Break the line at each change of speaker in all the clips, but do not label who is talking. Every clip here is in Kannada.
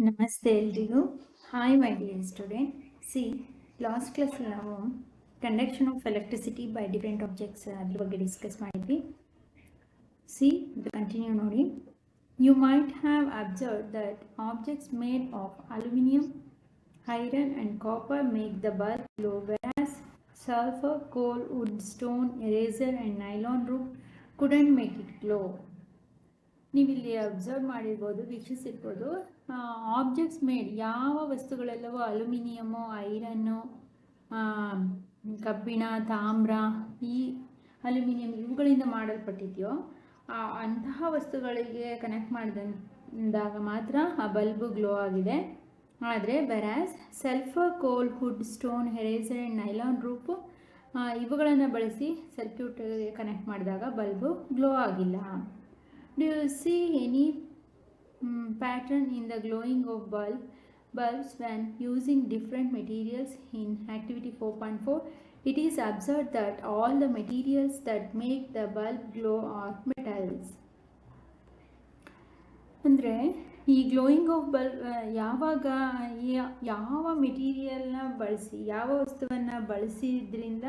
ನಮಸ್ತೆ ಎಲ್ರಿಗೂ. Hi my dear student. See last ಕ್ಲಾಸಲ್ಲಿ ನಾವು conduction of electricity by different objects ಅದ್ರ ಬಗ್ಗೆ ಡಿಸ್ಕಸ್ ಮಾಡಿದ್ವಿ. ಸಿ ಕಂಟಿನ್ಯೂ ನೋಡಿ. You might have observe that objects made of aluminium, iron and copper make the bulb glow, whereas sulfur, coal, wood, stone, eraser and nylon rope couldn't make it glow. ನೀವಿಲ್ಲಿ ಅಬ್ಸರ್ವ್ ಮಾಡಿರ್ಬೋದು, ವೀಕ್ಷಿಸಿರ್ಬೋದು. ಆಬ್ಜೆಕ್ಟ್ಸ್ ಮೇಡ್, ಯಾವ ವಸ್ತುಗಳೆಲ್ಲವೋ ಅಲ್ಯೂಮಿನಿಯಮು, ಐರನ್ನು, ಕಬ್ಬಿಣ, ತಾಮ್ರ, ಈ ಅಲ್ಯೂಮಿನಿಯಂ ಇವುಗಳಿಂದ ಮಾಡಲ್ಪಟ್ಟಿದೆಯೋ ಅಂತಹ ವಸ್ತುಗಳಿಗೆ ಕನೆಕ್ಟ್ ಮಾಡಿದಾಗ ಮಾತ್ರ ಆ ಬಲ್ಬು ಗ್ಲೋ ಆಗಿದೆ. ಆದರೆ whereas sulphur, coal, wood, stone, eraser and nylon rope ಇವುಗಳನ್ನು ಬಳಸಿ ಸರ್ಕ್ಯೂಟ್ಗೆ ಕನೆಕ್ಟ್ ಮಾಡಿದಾಗ ಬಲ್ಬು ಗ್ಲೋ ಆಗಿಲ್ಲ. Do you see any pattern in the glowing of bulbs when using different materials in activity 4.4? It is observed that all the materials that make the bulb glow are metals. ಅಂದರೆ ಈ ಗ್ಲೋಯಿಂಗ್ ಆಫ್ ಬಲ್ಬ್ ಯಾವಾಗ ಯಾವ ಮೆಟೀರಿಯಲ್ನ ಬಳಸಿ, ಯಾವ ವಸ್ತುವನ್ನು ಬಳಸಿದ್ರಿಂದ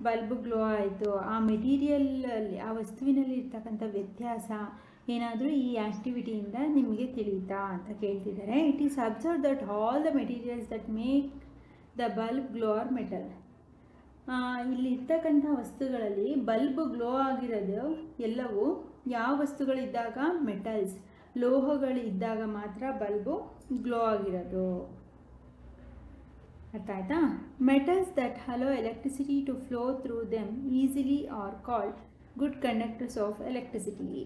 ಬಲ್ಬ್ ಗ್ಲೋ ಆಯಿತು, ಆ ಮೆಟೀರಿಯಲಲ್ಲಿ, ಆ ವಸ್ತುವಿನಲ್ಲಿ ಇರ್ತಕ್ಕಂಥ ವ್ಯತ್ಯಾಸ ಏನಾದರೂ ಈ ಆ್ಯಕ್ಟಿವಿಟಿಯಿಂದ ನಿಮಗೆ ತಿಳಿಯುತ್ತಾ ಅಂತ ಕೇಳ್ತಿದ್ದಾರೆ. It is observe that all the materials that make the bulb glow are metal. ಇಲ್ಲಿ ಇರ್ತಕ್ಕಂಥ ವಸ್ತುಗಳಲ್ಲಿ ಬಲ್ಬ್ ಗ್ಲೋ ಆಗಿರೋದು ಎಲ್ಲವೂ ಯಾವ ವಸ್ತುಗಳಿದ್ದಾಗ? ಮೆಟಲ್ಸ್, ಲೋಹಗಳಿದ್ದಾಗ ಮಾತ್ರ ಬಲ್ಬು ಗ್ಲೋ ಆಗಿರೋದು. ಅರ್ಥ ಆಯ್ತಾ? Metals that allow electricity to flow through them easily are called good conductors of electricity.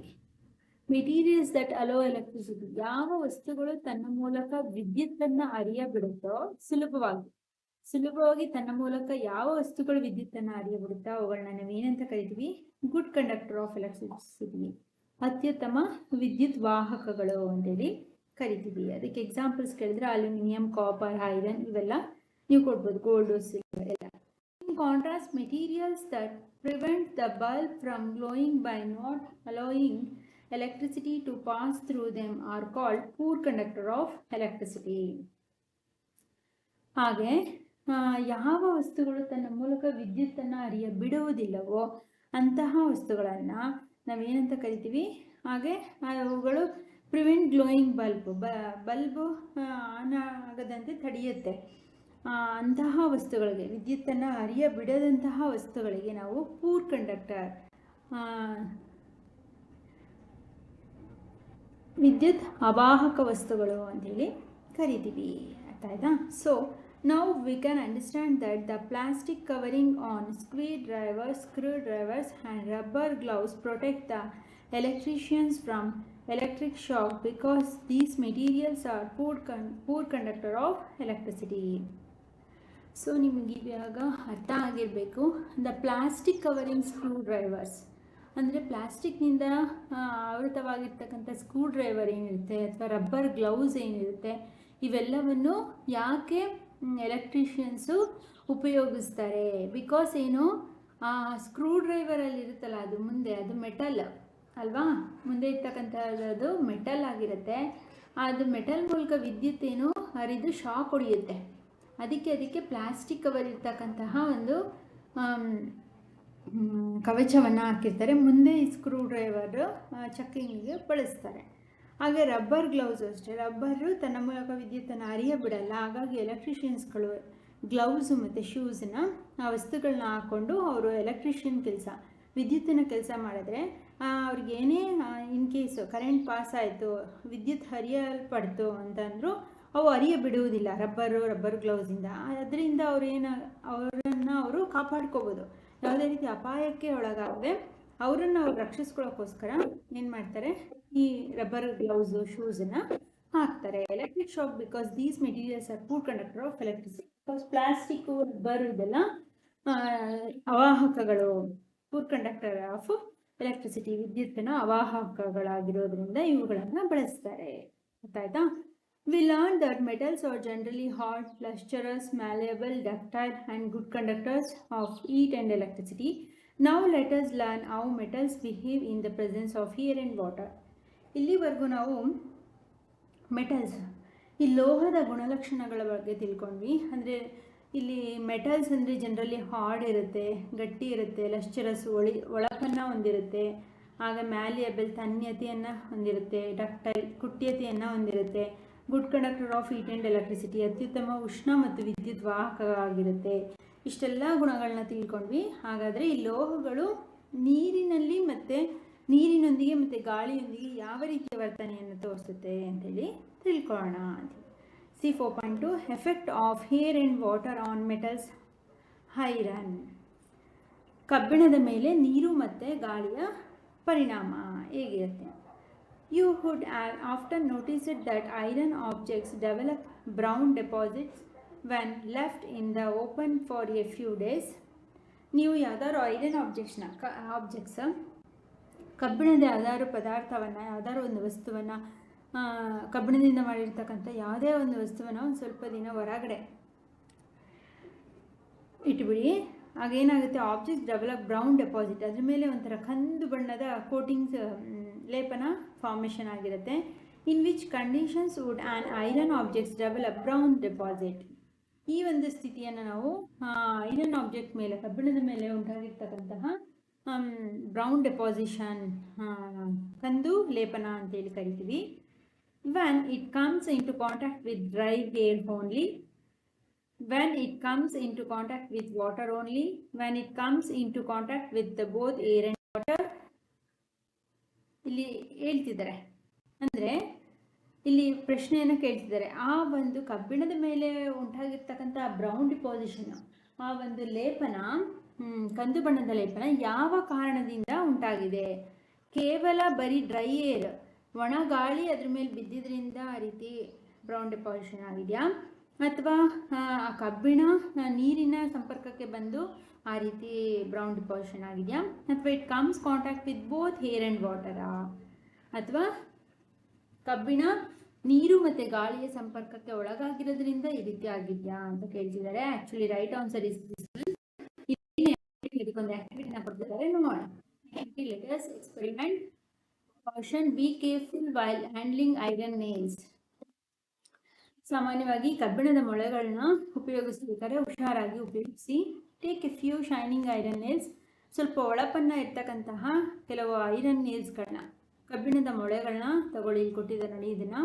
Materials that allow electricity, ಯಾವ ವಸ್ತುಗಳು ತನ್ನ ಮೂಲಕ ವಿದ್ಯುತ್ತನ್ನು ಹರಿಯಬಿಡುತ್ತೋ, ಸುಲಭವಾಗಿ ತನ್ನ ಮೂಲಕ ಯಾವ ವಸ್ತುಗಳು ವಿದ್ಯುತ್ತನ್ನು ಹರಿಯಬಿಡುತ್ತೋ ಅವುಗಳನ್ನ ನಾವೇನಂತ ಕರಿತೀವಿ? ಗುಡ್ ಕಂಡಕ್ಟರ್ ಆಫ್ ಎಲೆಕ್ಟ್ರಿಸಿಟಿ, ಅತ್ಯುತ್ತಮ ವಿದ್ಯುತ್ ವಾಹಕಗಳು ಅಂತೇಳಿ ಕರಿತೀವಿ. ಅದಕ್ಕೆ ಎಕ್ಸಾಂಪಲ್ಸ್ ಕೇಳಿದ್ರೆ ಅಲ್ಯೂಮಿನಿಯಂ, ಕಾಪರ್, ಐರನ್ ಇವೆಲ್ಲ ನೀವು ಕೊಡ್ಬೋದು, ಗೋಲ್ಡು, ಸಿಲ್ವರ್ ಎಲ್ಲ. In contrast, materials that prevent the bulb from glowing by not allowing electricity to pass through them are called poor conductor of electricity. ಹಾಗೆ ಯಾವ ವಸ್ತುಗಳು ತನ್ನ ಮೂಲಕ ವಿದ್ಯುತ್ತನ್ನು ಹರಿಯ ಬಿಡುವುದಿಲ್ಲವೋ ಅಂತಹ ವಸ್ತುಗಳನ್ನು ನಾವೇನಂತ ಕರಿತೀವಿ? ಹಾಗೆ ಅವುಗಳು ಪ್ರಿವೆಂಟ್ ಗ್ಲೋಯಿಂಗ್ ಬಲ್ಬು ಆನ್ ಆಗದಂತೆ ತಡೆಯುತ್ತೆ. ಅಂತಹ ವಸ್ತುಗಳಿಗೆ, ವಿದ್ಯುತ್ತನ್ನು ಹರಿಯ ಬಿಡದಂತಹ ವಸ್ತುಗಳಿಗೆ ನಾವು ಪೂರ್ ಕಂಡಕ್ಟರ್, ವಿದ್ಯುತ್ ಅವಾಹಕ ವಸ್ತುಗಳು ಅಂತೇಳಿ ಕರಿತೀವಿ. ಅರ್ಥ ಆಯ್ತಾ? So now we can understand that the plastic covering on screwdrivers and rubber gloves protect the electricians from electric shock because these materials are poor conductor of electricity. So ನಿಮಗೆ ಇವಾಗ ಅರ್ಥ ಆಗಿರಬೇಕು. The plastic covering screw drivers ಅಂದರೆ ಪ್ಲಾಸ್ಟಿಕ್ನಿಂದ ಆವೃತವಾಗಿರ್ತಕ್ಕಂಥ ಸ್ಕ್ರೂ ಡ್ರೈವರ್ ಏನಿರುತ್ತೆ ಅಥವಾ ರಬ್ಬರ್ ಗ್ಲೌಸ್ ಏನಿರುತ್ತೆ, ಇವೆಲ್ಲವನ್ನು ಯಾಕೆ ಎಲೆಕ್ಟ್ರಿಷಿಯನ್ಸು ಉಪಯೋಗಿಸ್ತಾರೆ? ಬಿಕಾಸ್ ಏನು, ಆ ಸ್ಕ್ರೂ ಡ್ರೈವರಲ್ಲಿ ಇರುತ್ತಲ್ಲ ಅದು ಮುಂದೆ, ಅದು ಮೆಟಲ್ ಅಲ್ವಾ, ಮುಂದೆ ಇರ್ತಕ್ಕಂಥದ್ದು ಮೆಟಲ್ ಆಗಿರುತ್ತೆ. ಅದು ಮೆಟಲ್ ಮೂಲಕ ವಿದ್ಯುತ್ ಏನು ಹರಿದು ಶಾಕ್ ಹೊಡೆಯುತ್ತೆ. ಅದಕ್ಕೆ ಪ್ಲಾಸ್ಟಿಕ್ ಕವರ್ ಇರ್ತಕ್ಕಂತಹ ಒಂದು ಕವಚವನ್ನು ಹಾಕಿರ್ತಾರೆ. ಮುಂದೆ ಈ ಸ್ಕ್ರೂ ಡ್ರೈವರ್ ಚಕ್ಕಿಂಗಿಗೆ ಬಳಸ್ತಾರೆ. ಹಾಗೆ ರಬ್ಬರ್ ಗ್ಲೌಸ್ ಅಷ್ಟೇ, ರಬ್ಬರು ತನ್ನ ಮೂಲಕ ವಿದ್ಯುತ್ತನ್ನು ಹರಿಯ ಬಿಡಲ್ಲ. ಹಾಗಾಗಿ ಎಲೆಕ್ಟ್ರಿಷಿಯನ್ಸ್ಗಳು ಗ್ಲೌಸು ಮತ್ತು ಶೂಸನ್ನ, ಆ ವಸ್ತುಗಳನ್ನ ಹಾಕ್ಕೊಂಡು ಅವರು ಎಲೆಕ್ಟ್ರಿಷಿಯನ್ ಕೆಲಸ, ವಿದ್ಯುತ್ತಿನ ಕೆಲಸ ಮಾಡಿದ್ರೆ ಅವ್ರಿಗೇನೇ ಇನ್ ಕೇಸು ಕರೆಂಟ್ ಪಾಸ್ ಆಯಿತು, ವಿದ್ಯುತ್ ಹರಿಯಲ್ಪಡ್ತು ಅಂತಂದರೂ ಅವು ಹರಿಯ ಬಿಡುವುದಿಲ್ಲ ರಬ್ಬರ್ ಗ್ಲೌಸಿಂದ. ಅದರಿಂದ ಅವರನ್ನು ಅವರು ಕಾಪಾಡ್ಕೋಬೋದು. ಯಾವುದೇ ರೀತಿ ಅಪಾಯಕ್ಕೆ ಒಳಗಾಗದೆ ಅವರನ್ನು ಅವ್ರು ರಕ್ಷಿಸ್ಕೊಳ್ಳೋಕ್ಕೋಸ್ಕರ ಏನು ಮಾಡ್ತಾರೆ? ಈ ರಬ್ಬರ್ ಗ್ಲೌಸು, ಶೂಸನ್ನು ಹಾಕ್ತಾರೆ. Electric shock because these materials are poor conductor of electricity. Because plastic, rubber ಇದೆಲ್ಲ ಅವಾಹಕಗಳು, ಪೂರ್ ಕಂಡಕ್ಟರ್ ಆಫ್ ಎಲೆಕ್ಟ್ರಿಸಿಟಿ, ವಿದ್ಯುತ್ತಿನ ಅವಾಹಕಗಳಾಗಿರೋದ್ರಿಂದ ಇವುಗಳನ್ನು ಬಳಸ್ತಾರೆ. ಗೊತ್ತಾಯ್ತಾ? We learned that metals are generally hard, lustrous, malleable, ductile and good conductors of heat and electricity. Now let us learn how metals behave in the presence of air and water. ಇಲ್ಲಿವರೆಗೂ ನಾವು ಮೆಟಲ್ಸ್ ಈ ಲೋಹದ ಗುಣಲಕ್ಷಣಗಳ ಬಗ್ಗೆ ತಿಳ್ಕೊಂಡ್ವಿ. ಅಂದರೆ ಇಲ್ಲಿ ಮೆಟಲ್ಸ್ ಅಂದರೆ ಜನರಲಿ ಹಾರ್ಡ್ ಇರುತ್ತೆ, ಗಟ್ಟಿ ಇರುತ್ತೆ, ಲಶ್ಚರಸ್ ಒಳಪನ್ನು ಹೊಂದಿರುತ್ತೆ, ಆಗ ಮ್ಯಾಲಿಯಬಲ್ ತನ್ಯತೆಯನ್ನು ಹೊಂದಿರುತ್ತೆ, ಡಕ್ಟೈಲ್ ಕುಟ್ಯತೆಯನ್ನು ಹೊಂದಿರುತ್ತೆ, good conductor of heat and electricity, ಅತ್ಯುತ್ತಮ ಉಷ್ಣ ಮತ್ತು ವಿದ್ಯುತ್ ವಾಹಕ ಆಗಿರುತ್ತೆ. ಇಷ್ಟೆಲ್ಲ ಗುಣಗಳನ್ನ ತಿಳ್ಕೊಂಡ್ವಿ. ಹಾಗಾದರೆ ಈ ಲೋಹಗಳು ನೀರಿನೊಂದಿಗೆ ಮತ್ತು ಗಾಳಿಯೊಂದಿಗೆ ಯಾವ ರೀತಿಯ ವರ್ತನೆಯನ್ನು ತೋರಿಸುತ್ತೆ ಅಂತೇಳಿ ತಿಳ್ಕೊಳ್ಳೋಣ. C 4.2 effect of air and water on metals iron. ಕಬ್ಬಿಣದ ಮೇಲೆ ನೀರು ಮತ್ತು ಗಾಳಿಯ ಪರಿಣಾಮ ಹೇಗಿರುತ್ತೆ? You would have often noticed that iron objects develop brown deposits when left in the open for a few days. ನೀವು ಯಾವ್ದಾದ್ರು ಐರನ್ ಆಬ್ಜೆಕ್ಟ್ಸ್ ಕಬ್ಬಿಣದ ಯಾವ್ದಾದ್ರು ಪದಾರ್ಥವನ್ನು, ಯಾವ್ದಾದ್ರು ಒಂದು ವಸ್ತುವನ್ನು, ಕಬ್ಬಿಣದಿಂದ ಮಾಡಿರ್ತಕ್ಕಂಥ ಯಾವುದೇ ಒಂದು ವಸ್ತುವನ್ನು ಒಂದು ಸ್ವಲ್ಪ ದಿನ ಹೊರಗಡೆ ಇಟ್ಬಿಡಿ. ಆಗೇನಾಗುತ್ತೆ, ಆಬ್ಜೆಕ್ಟ್ಸ್ ಡೆವಲಪ್ ಬ್ರೌನ್ ಡೆಪಾಸಿಟ್, ಅದ್ರ ಮೇಲೆ ಒಂಥರ ಕಂದು ಬಣ್ಣದ ಕೋಟಿಂಗ್ಸ್ ಲೇಪನ ಫಾರ್ಮೇಷನ್ ಆಗಿರುತ್ತೆ. In which conditions would an iron objects develop brown deposit. ಈ ಒಂದು ಸ್ಥಿತಿಯನ್ನು ನಾವು ಐರನ್ ಆಬ್ಜೆಕ್ಟ್ ಮೇಲೆ, ಕಬ್ಬಿಣದ ಮೇಲೆ ಉಂಟಾಗಿರ್ತಕ್ಕಂತಹ ಬ್ರೌನ್ ಡೆಪಾಸಿಷನ್, ಕಂದು ಲೇಪನ ಅಂತೇಳಿ ಕರಿತೀವಿ. when it comes into contact with dry air only, when it comes into contact with water only, when it comes into contact with both air and water. ಇಲ್ಲಿ ಹೇಳ್ತಿದ್ದಾರೆ, ಅಂದರೆ ಇಲ್ಲಿ ಪ್ರಶ್ನೆಯನ್ನು ಕೇಳ್ತಿದ್ದಾರೆ, ಆ ಒಂದು ಕಬ್ಬಿಣದ ಮೇಲೆ ಉಂಟಾಗಿರ್ತಕ್ಕಂಥ ಬ್ರೌನ್ ಡಿಪಾಸಿಷನ್, ಆ ಒಂದು ಲೇಪನ, ಕಂದು ಬಣ್ಣದ ಲೇಪನ ಯಾವ ಕಾರಣದಿಂದ ಉಂಟಾಗಿದೆ? ಕೇವಲ ಬರೀ ಡ್ರೈ ಏರ್, ಒಣ ಗಾಳಿ ಅದ್ರ ಮೇಲೆ ಬಿದ್ದಿದ್ರಿಂದ ಆ ರೀತಿ ಬ್ರೌನ್ ಡೆಪಾಸಿಷನ್ ಆಗಿದೆಯಾ, ಅಥವಾ ಆ ಕಬ್ಬಿಣ ನೀರಿನ ಸಂಪರ್ಕಕ್ಕೆ ಬಂದು ಆ ರೀತಿ ಬ್ರೌನ್ ಡಿಪಾಸಿಷನ್ ಆಗಿದೆಯಾ, ಅಥವಾ it comes contact with both air and ವಾಟರಾ, ಅಥವಾ ಕಬ್ಬಿಣ ನೀರು ಮತ್ತು ಗಾಳಿಯ ಸಂಪರ್ಕಕ್ಕೆ ಒಳಗಾಗಿರೋದ್ರಿಂದ ಈ ರೀತಿ ಆಗಿದೆಯಾ ಅಂತ ಕೇಳ್ತಿದ್ದಾರೆ. ಆ್ಯಕ್ಚುಲಿ ರೈಟ್ ಆನ್ಸರ್ ಇಸ್ ಇದಕ್ಕೊಂದು ಆಕ್ಟಿವಿಟಿನ ಕೊಡ್ತಿದ್ದಾರೆ, ನೋಡೋಣ. Let us experiment. Caution: be careful while handling iron nails. ಸಾಮಾನ್ಯವಾಗಿ ಕಬ್ಬಿಣದ ಮೊಳೆಗಳನ್ನ ಉಪಯೋಗಿಸಬೇಕಾದ್ರೆ ಹುಷಾರಾಗಿ ಉಪಯೋಗಿಸಿ. Take A few shining iron nails. ಸ್ವಲ್ಪ ಒಳಪನ್ನ ಇರ್ತಕ್ಕಂತಹ ಕೆಲವು ಐರನ್ ನೇಲ್ಸ್ಗಳನ್ನ, ಕಬ್ಬಿಣದ ಮೊಳೆಗಳನ್ನ ತಗೊಳ್ಳಿ. ಕೊಟ್ಟಿದ್ದಾರೆ ನೋಡಿ ಇದನ್ನು.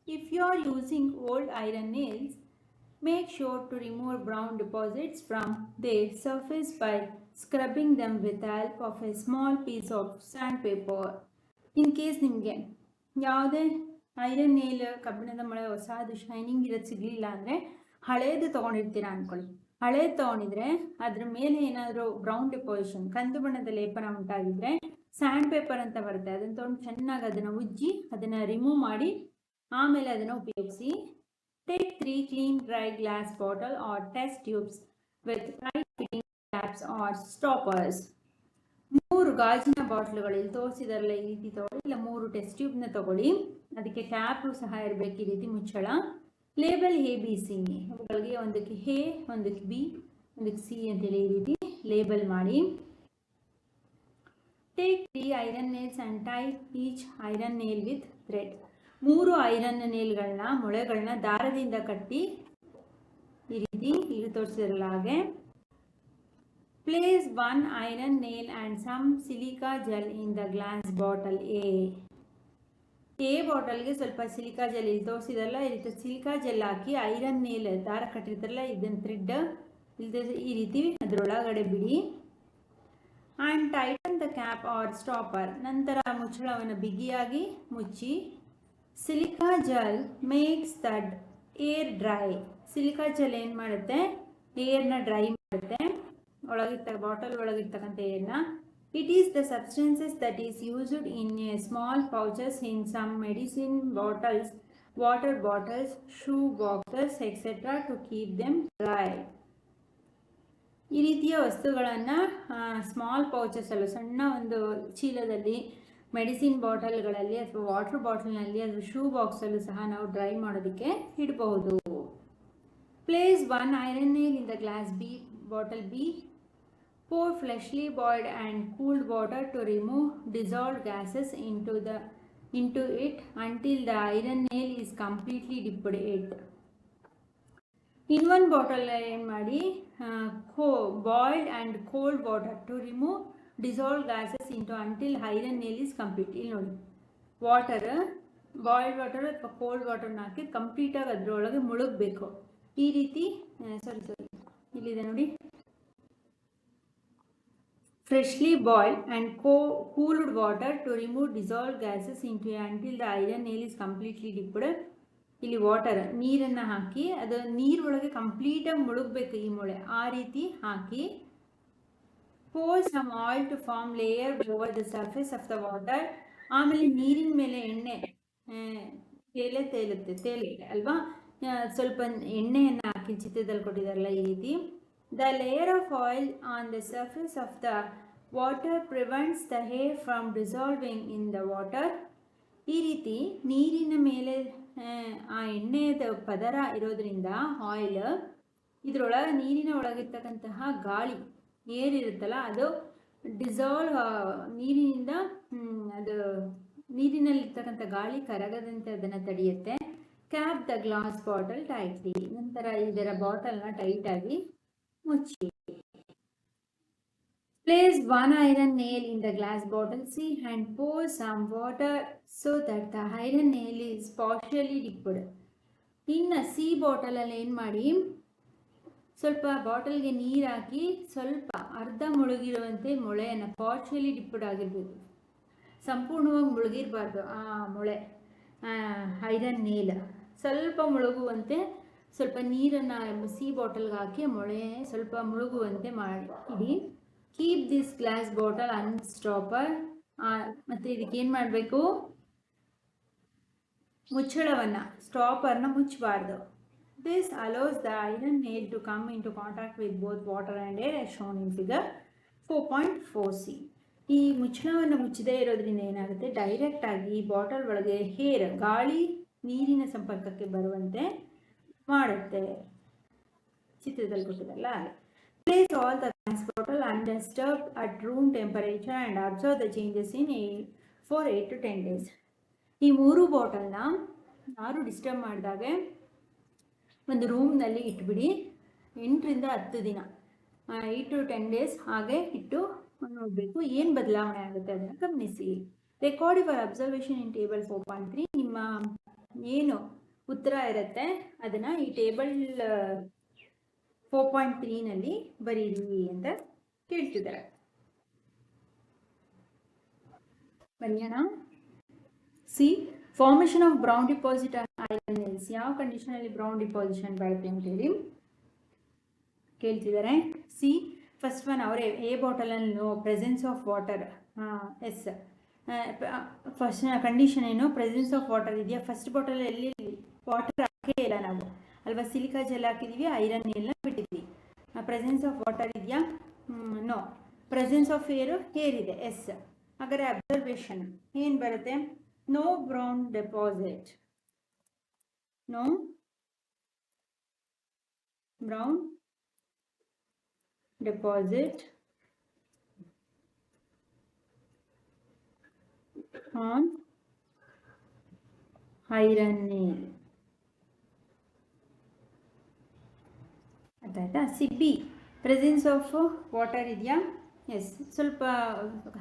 If you are using old iron nails, make sure to remove brown deposits from their surface by scrubbing them with help of a small piece of sand paper. In case ನಿಮಗೆ ಯಾವುದೇ ಐರನ್ ನೇಲ್, ಕಬ್ಬಿಣದ ಮೊಳೆ ಹೊಸದು ಶೈನಿಂಗ್ ಇರೋದು ಸಿಗಲಿಲ್ಲ ಅಂದರೆ, ಹಳೇದು ತೊಗೊಂಡಿರ್ತೀರ ಅಂದ್ಕೊಳ್ಳಿ. ಹಳೇದು ತೊಗೊಂಡಿದ್ರೆ ಅದ್ರ ಮೇಲೆ ಏನಾದರೂ ಬ್ರೌನ್ ಡೆಪಾಸಿಷನ್, ಕಂದು ಬಣ್ಣದ ಲೇಪನ ಉಂಟಾಗಿದ್ರೆ, ಸ್ಯಾಂಡ್ ಪೇಪರ್ ಅಂತ ಬರುತ್ತೆ, ಅದನ್ನು ತೊಗೊಂಡು ಚೆನ್ನಾಗಿ ಅದನ್ನು ಉಜ್ಜಿ ಅದನ್ನು ರಿಮೂವ್ ಮಾಡಿ ಆಮೇಲೆ ಅದನ್ನು ಉಪಯೋಗಿಸಿ. Take 3 clean dry glass bottle or test tubes with tight fitting caps or stoppers. 3 ಗಾಜಿನ ಬಾಟ್ಲುಗಳು ಇಲ್ಲಿ ತೋರಿಸಿದಾರಲ್ಲ ಈ ರೀತಿ ತಗೊಳ್ಳಿ, ಇಲ್ಲ 3 ಟೆಸ್ಟ್ ಟ್ಯೂಬ್ನ ತಗೊಳ್ಳಿ, ಅದಕ್ಕೆ ಕ್ಯಾಪು ಸಹ ಇರಬೇಕು, ಈ ರೀತಿ ಮುಚ್ಚಳ. ಲೇಬಲ್ ABC, ಅವುಗಳಿಗೆ ಒಂದಕ್ಕೆ ಎ, ಒಂದಕ್ಕೆ ಬಿ, ಒಂದಕ್ಕೆ ಸಿ ಅಂತೇಳಿ ಈ ರೀತಿ ಲೇಬಲ್ ಮಾಡಿ. Take 3 iron nails and tie each iron nail with thread. 3 iron ನೇಲ್ಗಳನ್ನ, ಮೊಳೆಗಳನ್ನ ದಾರದಿಂದ ಕಟ್ಟಿ ಈ ರೀತಿ ಇಲ್ಲಿ ತೋರಿಸಿರಲ್ಲ ಹಾಗೆ. Place 1 iron nail and some silica gel in the glass bottle A. A ಬಾಟಲ್ಗೆ ಸ್ವಲ್ಪ ಸಿಲಿಕಾ ಜೆಲ್ ಇಲ್ಲಿ ತೋರಿಸಿದಲ್ಲ ಈ ರೀತಿ ಸಿಲಿಕಾ ಜೆಲ್ ಹಾಕಿ ಐರನ್ ನೇಲ್ ದಾರ ಕಟ್ಟಿರ್ತಾರಲ್ಲ ಇದನ್ನು ಥ್ರೆಡ್ ಇಲ್ಲದೆ ಈ ರೀತಿ ಅದರೊಳಗಡೆ ಬಿಡಿ. And tighten the cap or stopper. ನಂತರ ಮುಚ್ಚಳವನ್ನು ಬಿಗಿಯಾಗಿ ಮುಚ್ಚಿ. Silica gel makes the air dry. Silica gel ಏನು ಮಾಡುತ್ತೆ, ಏರ್ನ ಡ್ರೈ ಮಾಡುತ್ತೆ, ಬಾಟಲ್ ಒಳಗಿರ್ತಕ್ಕಂಥ ಏರ್ನ. It is the substances that is used in a small pouches in some medicine bottles, water bottles, shoe boxes etcetera to keep them dry. ಈ ರೀತಿಯ ವಸ್ತುಗಳನ್ನು ಸ್ಮಾಲ್ ಪೌಚಸಲ್ಲೂ, ಸಣ್ಣ ಒಂದು ಚೀಲದಲ್ಲಿ, ಮೆಡಿಸಿನ್ ಬಾಟಲ್ಗಳಲ್ಲಿ ಅಥವಾ ವಾಟರ್ ಬಾಟಲ್ನಲ್ಲಿ ಅಥವಾ ಶೂ ಬಾಕ್ಸಲ್ಲೂ ಸಹ ನಾವು ಡ್ರೈ ಮಾಡೋದಕ್ಕೆ ಇಡಬಹುದು. Place 1 iron nail in the glass B bottle B. Pour freshly boiled and cooled water to remove dissolved gases into the into it until the iron nail is completely dipped it. In one bottle ಏನು ಮಾಡಿ boiled and cold water to remove dissolved gases into until iron nail is complete. ಇಲ್ಲಿ ನೋಡಿ ವಾಟರ್ ಬಾಯ್ಲ್ಡ್ ವಾಟರ್ ಅಥವಾ ಕೋಲ್ಡ್ ವಾಟರ್ನ ಹಾಕಿ ಕಂಪ್ಲೀಟಾಗಿ ಅದರೊಳಗೆ ಮುಳುಗಬೇಕು. ಈ ರೀತಿ ಇಲ್ಲಿದೆ ನೋಡಿ, freshly boiled and cooled water to remove dissolved gases into until the iron nail is completely dipped. ಇಲ್ಲಿ ವಾಟರ್ ನೀರನ್ನು ಹಾಕಿ ಅದು ನೀರೊಳಗೆ ಕಂಪ್ಲೀಟಾಗಿ ಮುಳುಗಬೇಕು ಈ ಮೊಳೆ, ಆ ರೀತಿ ಹಾಕಿ pour some oil to form layer over the surface of the water. ಆಮೇಲೆ ನೀರಿನ ಮೇಲೆ ಎಣ್ಣೆ ತೇಲುತ್ತೆ ಅಲ್ವಾ, ಸ್ವಲ್ಪ ಎಣ್ಣೆಯನ್ನು ಹಾಕಿ ಚಿತ್ರದಲ್ಲಿ ಕೊಟ್ಟಿದ್ದಾರಲ್ಲ ಈ ರೀತಿ. The layer of oil on the surface of the water prevents the hair from dissolving in the water. ಈ ರೀತಿ ನೀರಿನ ಮೇಲೆ ಆ ಎಣ್ಣೆಯ ಪದರ ಇರೋದ್ರಿಂದ ಆಯಿಲ್ ಇದರೊಳಗೆ ನೀರಿನ ಒಳಗಿರ್ತಕ್ಕಂತಹ ಗಾಳಿ ಏರಿರುತ್ತಲ್ಲ ಅದು ಡಿಸಾಲ್ವ್ ನೀರಿನಿಂದ ಅದು ನೀರಿನಲ್ಲಿರ್ತಕ್ಕಂಥ ಗಾಳಿ ಕರಗದಂತೆ ಅದನ್ನು ತಡೆಯುತ್ತೆ. Cap the glass bottle tightly. ನಂತರ ಇದರ ಬಾಟಲ್ನ ಟೈಟಾಗಿ ಮುಚ್ಚಿ. Place one iron nail in the glass bottle C and pour some water so that the iron nail is partially dipped. ಇನ್ನು ಸಿ ಬಾಟಲಲ್ಲಿ ಏನು ಮಾಡಿ ಸ್ವಲ್ಪ ಬಾಟಲ್ಗೆ ನೀರು ಹಾಕಿ ಸ್ವಲ್ಪ ಅರ್ಧ ಮುಳುಗಿರುವಂತೆ ಮೊಳೆಯನ್ನು ಪಾರ್ಷಿಯಲಿ ಡಿಪ್ಪಡ್ ಆಗಿರಬೇಕು, ಸಂಪೂರ್ಣವಾಗಿ ಮುಳುಗಿರಬಾರ್ದು ಆ ಮೊಳೆ ಐರನ್ ನೇಲ್, ಸ್ವಲ್ಪ ಮುಳುಗುವಂತೆ ಸ್ವಲ್ಪ ನೀರನ್ನು ಸಿ ಬಾಟಲ್ಗೆ ಹಾಕಿ ಮೊಳೆ ಸ್ವಲ್ಪ ಮುಳುಗುವಂತೆ ಮಾಡಿ ಇಡಿ. Keep this glass bottle unstopper. ಮತ್ತು ಇದಕ್ಕೆ ಏನು ಮಾಡಬೇಕು, ಮುಚ್ಚಳವನ್ನು ಸ್ಟಾಪರ್ನ ಮುಚ್ಚಬಾರ್ದು. This allows the iron nail to come into contact with both water and air as shown in figure 4.4c. ಈ ಮುಚ್ಚಳವನ್ನು ಮುಚ್ಚದೇ ಇರೋದ್ರಿಂದ ಏನಾಗುತ್ತೆ, ಡೈರೆಕ್ಟಾಗಿ ಬಾಟಲ್ ಒಳಗೆ ಹೇರ್ ಗಾಳಿ ನೀರಿನ ಸಂಪರ್ಕಕ್ಕೆ ಬರುವಂತೆ ಮಾಡುತ್ತೆ. ಚಿತ್ರದಲ್ಲಿ ಕೊಟ್ಟಿದ್ದಲ್ಲ ಹಾಗೆ. Place all the glass bottle undisturbed at room temperature and observe the changes in for 8 to 10 days. ಈ ಮೂರು ಬಾಟಲ್ನ ಯಾರು ಡಿಸ್ಟರ್ಬ್ ಮಾಡಿದಾಗೆ ಒಂದು ರೂಮ್ನಲ್ಲಿ ಇಟ್ಬಿಡಿ 8 ರಿಂದ 10 ದಿನ, 8 to 10 days ಹಾಗೆ ಇಟ್ಟು ನೋಡಬೇಕು ಏನು ಬದಲಾವಣೆ ಆಗುತ್ತೆ ಅದನ್ನು ಗಮನಿಸಿ. Record your observation in table 4.3. ನಿಮ್ಮ ಏನು ಉತ್ತರ ಇರುತ್ತೆ ಅದನ್ನು ಈ ಟೇಬಲ್ 4.3ನಲ್ಲಿ ಬರೀರಿ ಅಂತ ಕೇಳ್ತಿದ್ದಾರೆ. ಬರೆಯೋಣ. See formation of brown deposit iron nails. ಯಾವ ಕಂಡೀಷನಲ್ಲಿ ಬ್ರೌನ್ ಡಿಪಾಸಿಷನ್ ಬರುತ್ತೆ ಅಂತೇಳಿ ಕೇಳ್ತಿದ್ದಾರೆ. ಸಿ ಫಸ್ಟ್ ಒನ್ ಅವರೇ ಎ ಬಾಟಲಲ್ಲಿ no presence of water. Yes first condition ಏನು, ಪ್ರೆಸೆನ್ಸ್ ಆಫ್ ವಾಟರ್ ಇದೆಯಾ. ಫಸ್ಟ್ ಬಾಟಲ್ ಎಲ್ಲಿ ವಾಟರ್ ಹಾಕೇ ಇಲ್ಲ ನಾವು ಅಲ್ವಾ, ಸಿಲಿಕಾ ಜೆಲ್ ಹಾಕಿದ್ದೀವಿ, ಐರನ್ ನೇಲ್ನ ಬಿಟ್ಟಿದ್ವಿ. ಪ್ರೆಸೆನ್ಸ್ ಆಫ್ ವಾಟರ್ ಇದೆಯಾ, ನೋ. ಪ್ರೆಸೆನ್ಸ್ ಆಫ್ ಏರ್ ಇದೆ, ಎಸ್. ಹಾಗಾದರೆ ಅಬ್ಸರ್ವೇಷನ್ ಏನು ಬರುತ್ತೆ, no brown deposit, no brown deposit on iron nail. ಅರ್ಥಾಯ್ತಾ. See B presence of water ಇದೆಯಾ, ಎಸ್. ಸ್ವಲ್ಪ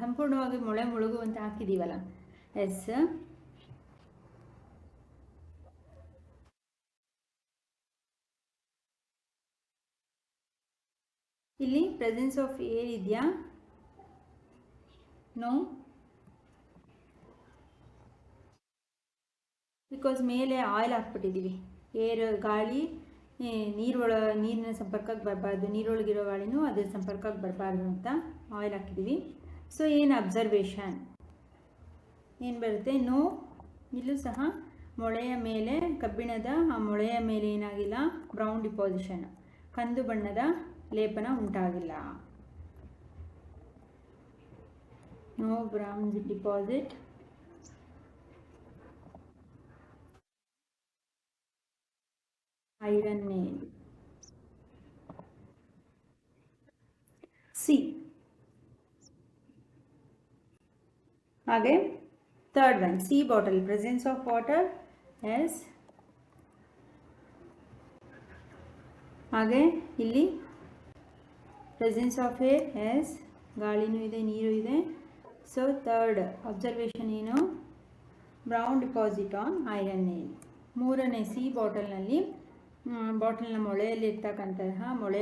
ಸಂಪೂರ್ಣವಾಗಿ ಮೊಳೆ ಮುಳುಗುವಂತ ಹಾಕಿದ್ದೀವಲ್ಲ, ಎಸ್. ಇಲ್ಲಿ ಪ್ರೆಸೆನ್ಸ್ ಆಫ್ ಏರ್ ಇದೆಯಾ, ನೋ. ಬಿಕಾಸ್ ಮೇಲೆ ಆಯಿಲ್ ಹಾಕ್ಬಿಟ್ಟಿದ್ದೀವಿ, ಏರ್ ಗಾಳಿ ನೀರಿನ ಸಂಪರ್ಕಕ್ಕೆ ಬರಬಾರ್ದು, ನೀರೊಳಗಿರೋ ಗಾಳಿನೂ ಅದ್ರ ಸಂಪರ್ಕಕ್ಕೆ ಬರಬಾರ್ದು ಅಂತ ಆಯಿಲ್ ಹಾಕಿದ್ದೀವಿ. ಸೊ ಏನು ಅಬ್ಸರ್ವೇಷನ್ ಏನು ಬರುತ್ತೆ, ನೋ. ಇಲ್ಲೂ ಸಹ ಮೊಳೆಯ ಮೇಲೆ ಕಬ್ಬಿಣದ ಆ ಮೊಳೆಯ ಮೇಲೆ ಏನಾಗಿಲ್ಲ, ಬ್ರೌನ್ ಡಿಪಾಸಿಷನ್, ಕಂದು ಬಣ್ಣದ ಲೇಪನ ಉಂಟಾಗಿಲ್ಲ. No brown deposit iron nail. See ಹಾಗೆ Third one, C bottle, presence of water, yes. ಹಾಗೆ ಇಲ್ಲಿ ಪ್ರೆಸೆನ್ಸ್ ಆಫ್ ಏರ್, ಎಸ್, ಗಾಳಿನೂ ಇದೆ, ನೀರು ಇದೆ. ಸೊ ಥರ್ಡ್ ಅಬ್ಸರ್ವೇಷನ್ ಏನು, brown deposit on iron nail. ಮೂರನೇ ಸಿ ಬಾಟಲ್ನಲ್ಲಿ, ಬಾಟಲ್ನ ಮೊಳೆಯಲ್ಲಿರ್ತಕ್ಕಂತಹ ಮೊಳೆ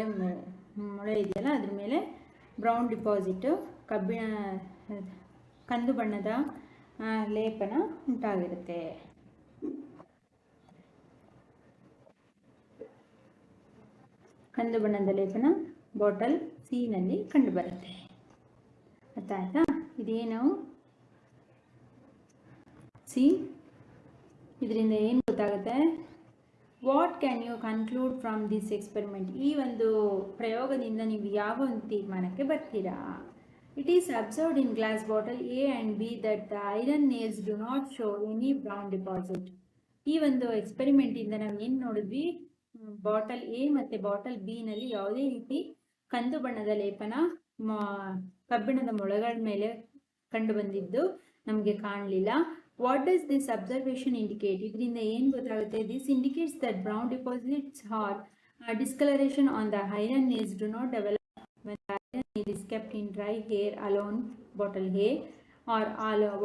ಇದೆಯಲ್ಲ ಅದ್ರ ಮೇಲೆ ಬ್ರೌನ್ ಡಿಪಾಸಿಟು, ಕಂದು ಬಣ್ಣದ ಲೇಪನ ಉಂಟಾಗಿರುತ್ತೆ. ಕಂದು ಬಣ್ಣದ ಲೇಪನ ಬಾಟಲ್ ಸಿ ನಲ್ಲಿ ಕಂಡು ಬರುತ್ತೆ. ಅರ್ಥ ಆಯ್ತಾ? ಇದೇನು ಸಿ, ಇದರಿಂದ ಏನು ಗೊತ್ತಾಗುತ್ತೆ? What can you conclude from this experiment? ಈ ಒಂದು ಪ್ರಯೋಗದಿಂದ ನೀವು ಯಾವ ಒಂದು ತೀರ್ಮಾನಕ್ಕೆ ಬರ್ತೀರಾ? It is observed in glass bottle A and B that the iron nails do not show any brown deposit. ಈ ಒಂದು ಎಕ್ಸ್ಪೆರಿಮೆಂಟಿಂದ ನಾವು ಏನು ನೋಡಿದ್ವಿ? ಬಾಟಲ್ ಎ ಮತ್ತು ಬಾಟಲ್ ಬಿ ನಲ್ಲಿ ಯಾವುದೇ ರೀತಿ ಕಂದು ಬಣ್ಣದ ಲೇಪನ ಕಬ್ಬಿಣದ ಮೊಳೆಗಳ ಮೇಲೆ ಕಂಡು ಬಂದಿದ್ದು ನಮಗೆ ಕಾಣಲಿಲ್ಲ. What does this observation indicate? ಇದರಿಂದ ಏನು ಗೊತ್ತಾಗುತ್ತೆ? This indicates that brown deposits are discoloration on the iron nails do not develop when the iron nail is kept in dry air alone bottle A or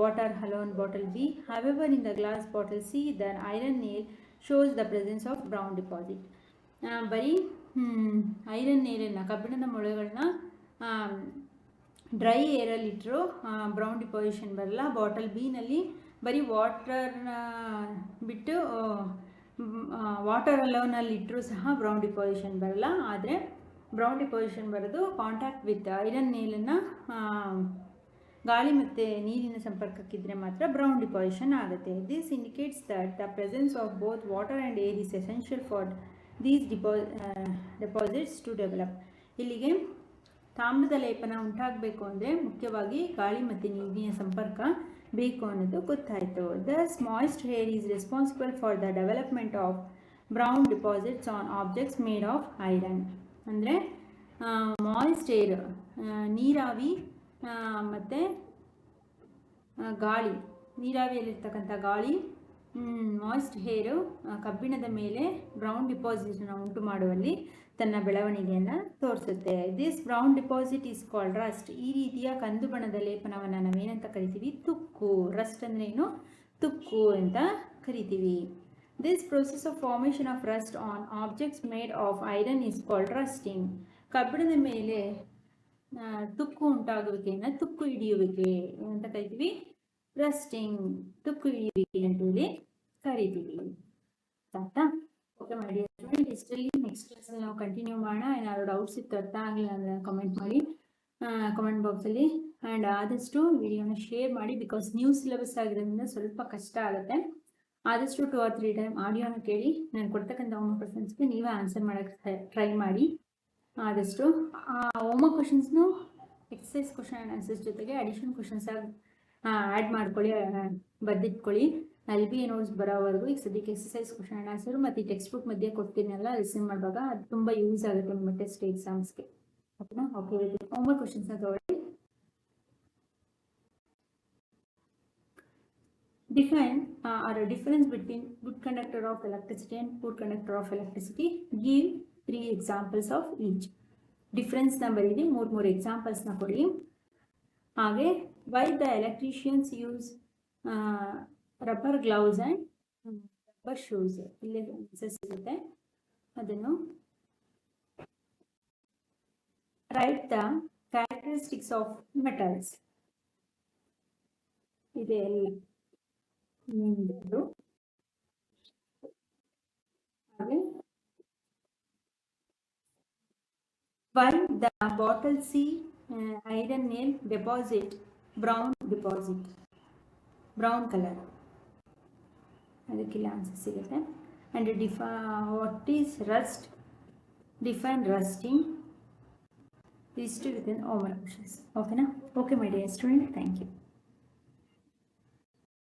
water alone bottle B. However, in the glass bottle C, the iron nail shows the presence of brown deposit. ಬರೀ ಐರನ್ ನೇಲನ್ನು, ಕಬ್ಬಿಣದ ಮೊಳೆಗಳನ್ನ ಡ್ರೈ ಏರಲ್ಲಿ ಇಟ್ಟರು ಬ್ರೌನ್ ಡಿಪಾಸಿಷನ್ ಬರಲ್ಲ. ಬಾಟಲ್ ಬಿ ನಲ್ಲಿ ಬರೀ ವಾಟರ್ನ ಬಿಟ್ಟು ವಾಟರ್ ಅಲೋನಲ್ಲಿ ಇಟ್ಟರು ಸಹ ಬ್ರೌನ್ ಡಿಪಾಸಿಷನ್ ಬರಲ್ಲ. ಆದರೆ ಬ್ರೌನ್ ಡಿಪಾಸಿಷನ್ ಬರೋದು ಕಾಂಟ್ಯಾಕ್ಟ್ ವಿತ್ ಐರನ್ ನೇಲನ್ನು ಗಾಳಿ ಮತ್ತು ನೀರಿನ ಸಂಪರ್ಕಕ್ಕಿದ್ರೆ ಮಾತ್ರ ಬ್ರೌನ್ ಡಿಪಾಸಿಷನ್ ಆಗುತ್ತೆ. This indicates that the presence of both water and air is essential for these deposits to develop. ಇಲ್ಲಿಗೆ ತಾಮ್ರದ ಲೇಪನ ಉಂಟಾಗಬೇಕು ಅಂದರೆ ಮುಖ್ಯವಾಗಿ ಗಾಳಿ ಮತ್ತು ನೀರಿನ ಸಂಪರ್ಕ ಬೇಕು ಅನ್ನೋದು ಗೊತ್ತಾಯಿತು. Thus moist air is responsible for the development of brown deposits on objects made of iron. ಅಂದರೆ ಮಾಯ್ಸ್ಟ್ ಏರ್, ನೀರಾವಿ ಮತ್ತು ಗಾಳಿ, ನೀರಾವಿಯಲ್ಲಿರ್ತಕ್ಕಂಥ ಗಾಳಿ, ಮಾಯ್ಸ್ಟ್ ಏರು ಕಬ್ಬಿಣದ ಮೇಲೆ ಬ್ರೌನ್ ಡಿಪಾಸಿಟನ್ನು ಉಂಟು ಮಾಡುವಲ್ಲಿ ತನ್ನ ಬೆಳವಣಿಗೆಯನ್ನು ತೋರಿಸುತ್ತೆ. This brown deposit is called Rust. ಈ ರೀತಿಯ ಕಂದು ಬಣ್ಣದ ಲೇಪನವನ್ನು ನಾವೇನಂತ ಕರಿತೀವಿ? ತುಕ್ಕು. ರಸ್ಟ್ ಅಂದರೆ ಏನು? ತುಕ್ಕು ಅಂತ ಕರಿತೀವಿ. This process of formation of Rust on objects made of iron is called rusting. ಕಬ್ಬಿಣದ ಮೇಲೆ ತುಕ್ಕು ಉಂಟಾಗುವಿಕೆಯನ್ನು ತುಕ್ಕು ಹಿಡಿಯುವಿಕೆ ಅಂತ ಕರಿತೀವಿ. ರಸ್ಟಿಂಗ್, ತುಕ್ಕು ಹಿಡಿಯುವಿಕೆ ಅಂತೇಳಿ ಕರಿತೀವಿ. ಆಯ್ತಾ? ಓಕೆ ಮಾಡಿ ಇಷ್ಟರಲ್ಲಿ ನೆಕ್ಸ್ಟ್ ಕ್ಲಾಸಲ್ಲಿ ನಾವು ಕಂಟಿನ್ಯೂ ಮಾಡೋಣ. ಏನಾದ್ರು ಡೌಟ್ಸ್ ಇತ್ತು, ಅರ್ಥ ಆಗಲಿಲ್ಲ ಅಂದರೆ ಕಮೆಂಟ್ ಮಾಡಿ ಕಮೆಂಟ್ ಬಾಕ್ಸಲ್ಲಿ. ಆ್ಯಂಡ್ ಆದಷ್ಟು ವಿಡಿಯೋನ ಶೇರ್ ಮಾಡಿ, ಬಿಕಾಸ್ ನ್ಯೂ ಸಿಲೆಬಸ್ ಆಗಿರೋದ್ರಿಂದ ಸ್ವಲ್ಪ ಕಷ್ಟ ಆಗುತ್ತೆ. ಆದಷ್ಟು 2 or 3 ಟೈಮ್ ಆಡಿಯೋನ ಕೇಳಿ ನಾನು ಕೊಡ್ತಕ್ಕಂಥ ಹೋಮ್ವರ್ಕ್ ಕ್ವಶನ್ಸ್ಗೆ ನೀವೇ ಆನ್ಸರ್ ಮಾಡೋಕ್ಕೆ ಟ್ರೈ ಮಾಡಿ. ಆದಷ್ಟು ಹೋಮ್ವರ್ಕ್ ಕ್ವಶನ್ಸ್ನು ಎಕ್ಸಸೈಸ್ ಕ್ವಶನ್ ಆ್ಯಂಡ್ ಆನ್ಸರ್ಸ್ ಜೊತೆಗೆ ಅಡಿಷನ್ ಕ್ವಶನ್ಸ್ ಆಗಿ ಆ್ಯಡ್ ಮಾಡ್ಕೊಳ್ಳಿ, ಬರೆದಿಟ್ಕೊಳ್ಳಿ. ಅಲ್ಲಿ ಬಿ ನೋಟ್ಸ್ ಬರೋವರೆಗೂ. ಈಗ ಸದ್ಯಕ್ಕೆ ಎಕ್ಸಸೈಸ್ ಕ್ವಶನ್ ಆ್ಯಂಡ್ ಆನ್ಸರು ಮತ್ತು ಈ ಟೆಕ್ಸ್ಟ್ ಬುಕ್ ಮಧ್ಯೆ ಕೊಡ್ತೀನಲ್ಲ ಲಿಸನ್ ಮಾಡುವಾಗ ಅದು ತುಂಬ ಯೂಸ್ ಆಗುತ್ತೆ ನಿಮ್ಮ ಟೆಸ್ಟ್ ಎಕ್ಸಾಮ್ಸ್ಗೆ. ಓಕೆನಾ? ಓಕೆ, ಹೋಮ್ವರ್ಕ್ ಕ್ವಶನ್ಸ್ನ ತಗೊಳ್ಳಿ. Define or a difference between good conductor of electricity and poor conductor of electricity. Give 3 examples of each. Difference number ಇದೆ, 3 ಎಕ್ಸಾಂಪಲ್ಸ್ನ ಕೊಡಿ. ಹಾಗೆ why the electricians use rubber gloves and rubber shoes. ಇಲ್ಲೇ ಆನ್ಸರ್ಸ್ ಇರುತ್ತೆ, ಅದನ್ನು write the characteristics of metals. ಇದೆ ಎಲ್ಲ ಹಾಗೆ why the bottle C iron nail deposit brown color, ಅದಕ್ಕೆಲ್ಲ ಆನ್ಸರ್ ಸಿಗುತ್ತೆ. and what is rust, define rusting. These two within homework questions. Okay na? Okay my dear student, thank you.